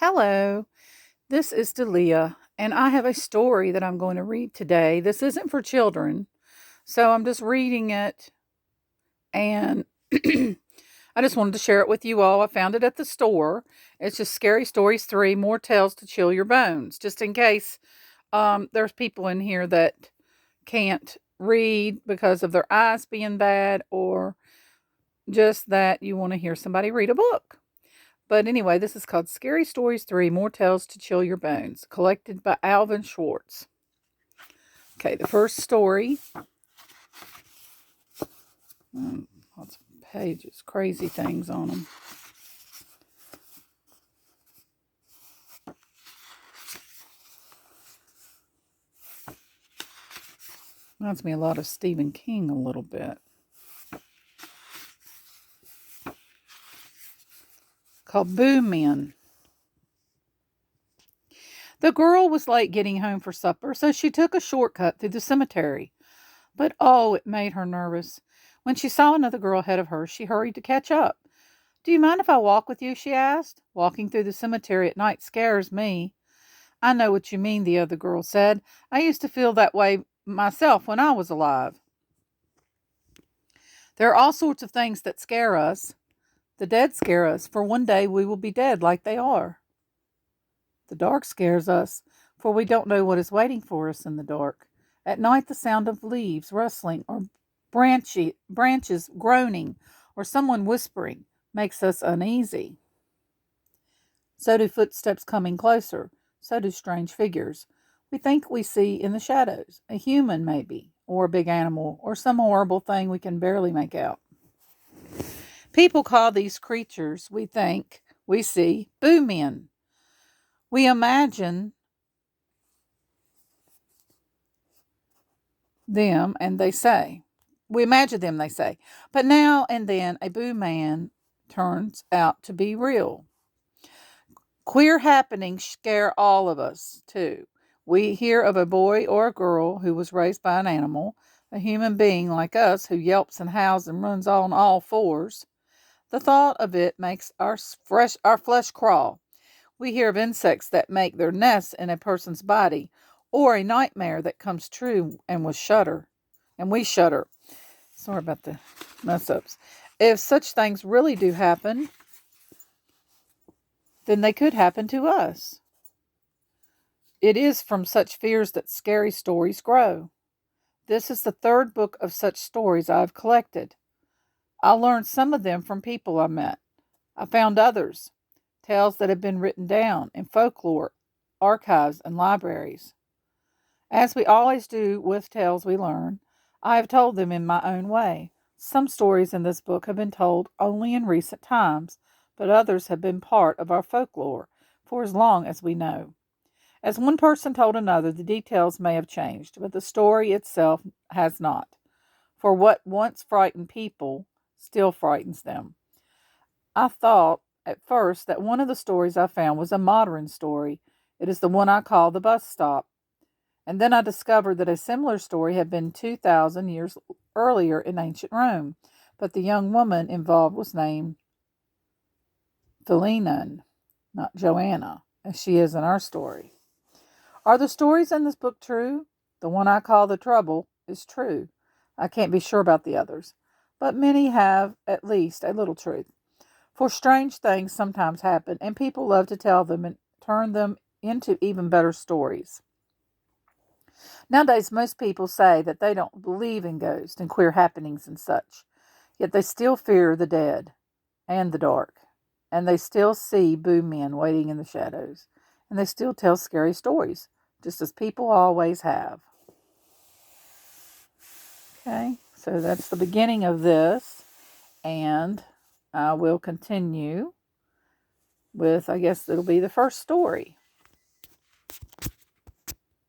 Hello, this is Delia, and I have a story that I'm going to read today. This isn't for children, so I'm just reading it, and I just wanted to share it with you all. I found it at the store. It's just Scary Stories 3 More Tales to Chill Your Bones, just in case there's people in here that can't read because of their eyes being bad or just that you want to hear somebody read a book. But anyway, this is called Scary Stories 3 More Tales to Chill Your Bones, collected by Alvin Schwartz. Okay, the first story. Lots of pages, crazy things on them. Reminds me a lot of Stephen King a little bit. Called Boo Men. The girl was late getting home for supper, so she took a shortcut through the cemetery. But oh, it made her nervous. When she saw another girl ahead of her, she hurried to catch up. Do you mind if I walk with you? She asked. Walking through the cemetery at night scares me. I know what you mean, the other girl said. I used to feel that way myself when I was alive. There are all sorts of things that scare us. The dead scare us, for one day we will be dead like they are. The dark scares us, for we don't know what is waiting for us in the dark. At night, the sound of leaves rustling or branches groaning or someone whispering makes us uneasy. So do footsteps coming closer. So do strange figures. We think we see in the shadows, a human maybe, or a big animal, or some horrible thing we can barely make out. People call these creatures we think we see boo men. We imagine them and they say, we imagine them, they say, but now and then a boo man turns out to be real. Queer happenings scare all of us, too. We hear of a boy or a girl who was raised by an animal, a human being like us who yelps and howls and runs on all fours. The thought of it makes our flesh crawl. We hear of insects that make their nests in a person's body, or a nightmare that comes true and we shudder. Sorry about the mess ups. If such things really do happen, then they could happen to us. It is from such fears that scary stories grow. This is the third book of such stories I have collected. I learned some of them from people I met. I found others, tales that have been written down in folklore, archives, and libraries. As we always do with tales we learn, I have told them in my own way. Some stories in this book have been told only in recent times, but others have been part of our folklore for as long as we know. As one person told another, the details may have changed, but the story itself has not. For what once frightened people still frightens them. I thought at first that one of the stories I found was a modern story. It is the one I call The Bus Stop. And then I discovered that a similar story had been 2,000 years earlier in ancient Rome, but the young woman involved was named Philemon, not Joanna, as she is in our story. Are the stories in this book true? The one I call The Trouble is true. I can't be sure about the others, but many have at least a little truth. For strange things sometimes happen, and people love to tell them and turn them into even better stories. Nowadays, most people say that they don't believe in ghosts and queer happenings and such, yet they still fear the dead and the dark, and they still see boo men waiting in the shadows, and they still tell scary stories, just as people always have. Okay, so that's the beginning of this, and I will continue with, I guess it'll be the first story.